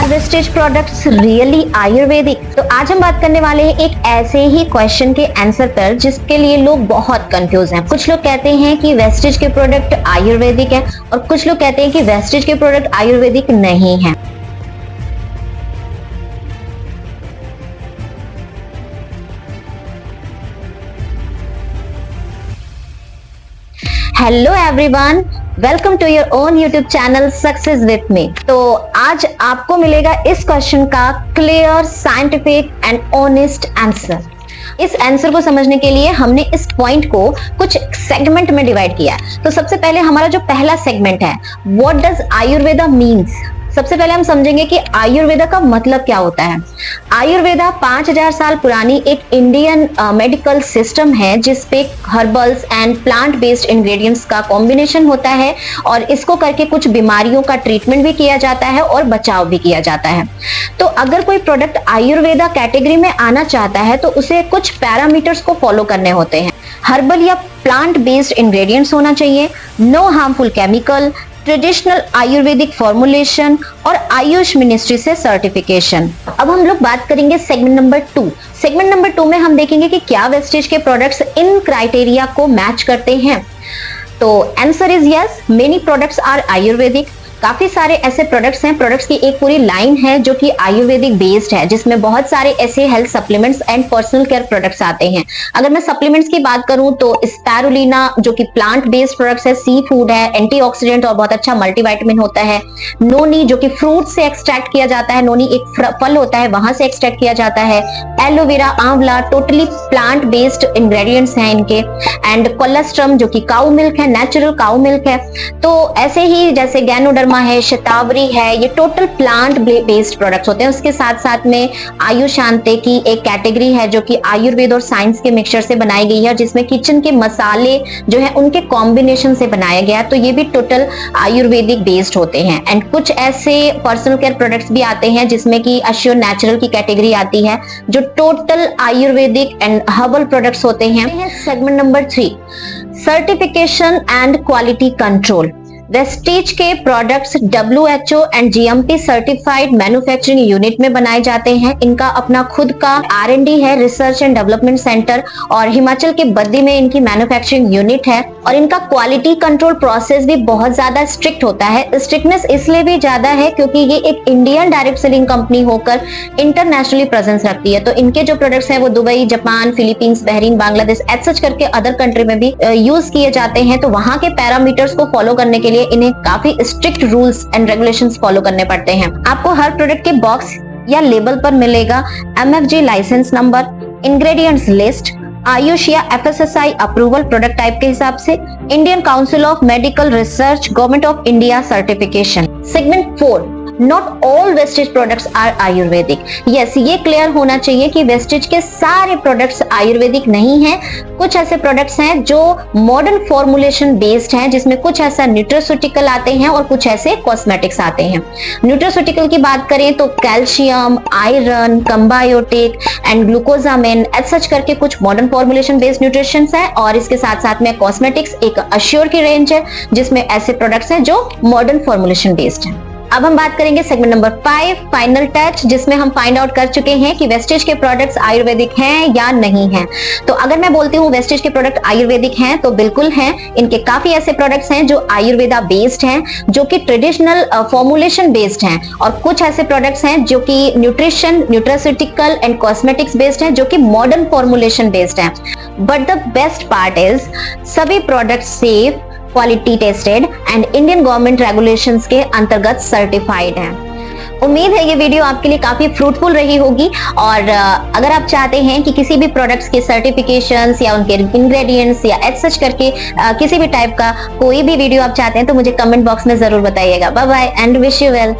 Wastage products really Ayurvedic? तो आज हम बात करने वाले हैं एक ऐसे ही क्वेश्चन के आंसर पर जिसके लिए लोग बहुत कंफ्यूज हैं। कुछ लोग कहते हैं कि वेस्टेज के प्रोडक्ट आयुर्वेदिक है और कुछ लोग कहते हैं कि वेस्टेज के प्रोडक्ट आयुर्वेदिक नहीं है। Hello everyone, welcome to your own YouTube channel success with me. तो आज आपको मिलेगा इस क्वेश्चन का clear, scientific and honest answer. इस आंसर को समझने के लिए हमने इस पॉइंट को कुछ सेगमेंट में डिवाइड किया है। तो सबसे पहले हमारा जो पहला सेगमेंट है, व्हाट डज आयुर्वेदा मीन्स। सबसे पहले हम समझेंगे कि आयुर्वेदा का मतलब क्या होता है। आयुर्वेदा 5000 साल पुरानी एक इंडियन मेडिकल सिस्टम है जिसपे herbals and plant based ingredients का कॉम्बिनेशन होता है और इसको करके कुछ बीमारियों का ट्रीटमेंट भी किया जाता है और बचाव भी किया जाता है। तो अगर कोई प्रोडक्ट आयुर्वेदा कैटेगरी में आना चाहता है तो उसे कुछ पैरामीटर्स को फॉलो करने होते हैं। हर्बल या प्लांट बेस्ड इंग्रेडिएंट्स होना चाहिए, no harmful chemical, traditional Ayurvedic formulation और आयुष मिनिस्ट्री से सर्टिफिकेशन। अब हम लोग बात करेंगे सेगमेंट नंबर 2। सेगमेंट नंबर 2 में हम देखेंगे कि क्या वेस्टेज के प्रोडक्ट्स इन क्राइटेरिया को मैच करते हैं। तो answer is yes, many products are Ayurvedic. काफी सारे ऐसे प्रोडक्ट्स हैं, प्रोडक्ट्स की एक पूरी लाइन है जो कि आयुर्वेदिक बेस्ड है, जिसमें बहुत सारे ऐसे health supplements and personal care products आते हैं। अगर मैं सप्लीमेंट्स की बात करूं तो स्पारुलिना जो कि प्लांट बेस्ड प्रोडक्ट्स है, सी फूड है, एंटीऑक्सीडेंट और बहुत अच्छा मल्टीविटामिन होता है। नोनी जो कि फ्रूट से एक्सट्रैक्ट किया जाता है, नोनी एक फल होता है, वहां से एक्सट्रैक्ट किया जाता है। एलोवेरा, आंवला टोटली प्लांट बेस्ड इंग्रेडिएंट्स हैं इनके। एंड कोलेस्ट्रम जो कि काऊ मिल्क है, नेचुरल काऊ मिल्क है। तो ऐसे ही जैसे गैनोडर्मा है, शतावरी है, ये टोटल प्लांट बेस्ड प्रोडक्ट्स होते हैं। उसके साथ साथ में आयुशांते की एक कैटेगरी है जो कि आयुर्वेद और साइंस के मिक्सचर से बनाई गई है, जिसमें किचन के मसाले जो है उनके कॉम्बिनेशन से बनाया गया। तो ये भी टोटल आयुर्वेदिक बेस्ड होते हैं। एंड कुछ ऐसे पर्सनल केयर प्रोडक्ट्स भी आते हैं जिसमें कि अश्योर नेचुरल की कैटेगरी आती है, जो total Ayurvedic and herbal products होते हैं। Segment number 3, certification and quality control. Vestige के products WHO and GMP certified manufacturing unit में बनाए जाते हैं। इनका अपना खुद का R&D है, रिसर्च एंड डेवलपमेंट सेंटर, और हिमाचल के बद्दी में इनकी मैन्युफैक्चरिंग यूनिट है। और इनका क्वालिटी कंट्रोल प्रोसेस भी बहुत ज्यादा स्ट्रिक्ट होता है। स्ट्रिक्टनेस इसलिए भी ज्यादा है क्योंकि ये एक इंडियन डायरेक्ट सेलिंग कंपनी होकर इंटरनेशनली प्रेजेंस रखती है। तो इनके जो प्रोडक्ट्स हैं वो Dubai, Japan, Philippines, Bahrain, Bangladesh such करके अदर कंट्री में भी यूज किए जाते हैं। तो वहां के पैरामीटर्स को फॉलो करने के लिए इन्हें काफी strict rules and regulations follow करने पड़ते हैं। आपको हर प्रोडक्ट के बॉक्स या लेबल पर मिलेगा MFG licence number, ingredients list, AYUSH या FSSAI अप्रूवल प्रोडक्ट टाइप के हिसाब से, Indian council of medical research, government of India certification. Segment 4, not all Vestige products are Ayurvedic. Yes, ये क्लियर होना चाहिए कि वेस्टेज के सारे प्रोडक्ट्स आयुर्वेदिक नहीं हैं। कुछ ऐसे प्रोडक्ट्स हैं जो मॉडर्न फॉर्मुलेशन बेस्ड हैं, जिसमें कुछ ऐसा न्यूट्रास्यूटिकल आते हैं और कुछ ऐसे कॉस्मेटिक्स आते हैं। न्यूट्रास्यूटिकल की बात करें तो कैल्शियम, आयरन, कंबायोटिक एंड ग्लूकोजामिन सच करके कुछ मॉडर्न फॉर्मुलेशन बेस्ड न्यूट्रिशन है। और इसके साथ साथ में कॉस्मेटिक्स एक अश्योर की रेंज है जिसमें ऐसे प्रोडक्ट्स हैं जो मॉडर्न फॉर्मुलेशन बेस्ड हैं। अब हम बात करेंगे सेगमेंट नंबर 5, फाइनल टच, जिसमें हम फाइंड आउट कर चुके हैं कि वेस्टेज के प्रोडक्ट्स आयुर्वेदिक हैं या नहीं हैं। तो अगर मैं बोलती हूँ वेस्टेज के प्रोडक्ट आयुर्वेदिक हैं तो बिल्कुल हैं। इनके काफी ऐसे प्रोडक्ट्स हैं जो आयुर्वेदा बेस्ड हैं, जो कि ट्रेडिशनल फॉर्मुलेशन बेस्ड हैं, और कुछ ऐसे प्रोडक्ट्स हैं जो कि nutrition, nutraceutical and cosmetics based हैं, जो कि मॉडर्न फॉर्मुलेशन बेस्ड हैं। But the best part is सभी product safe, quality tested and Indian government regulations के अंतर्गत सर्टिफाइड है। उम्मीद है ये वीडियो आपके लिए काफी फ्रूटफुल रही होगी। और अगर आप चाहते हैं कि किसी भी प्रोडक्ट्स के सर्टिफिकेशंस या उनके इंग्रेडिएंट्स या एज करके किसी भी टाइप का कोई भी वीडियो आप चाहते हैं तो मुझे कमेंट बॉक्स में जरूर बताइएगा। Bye bye and wish you well.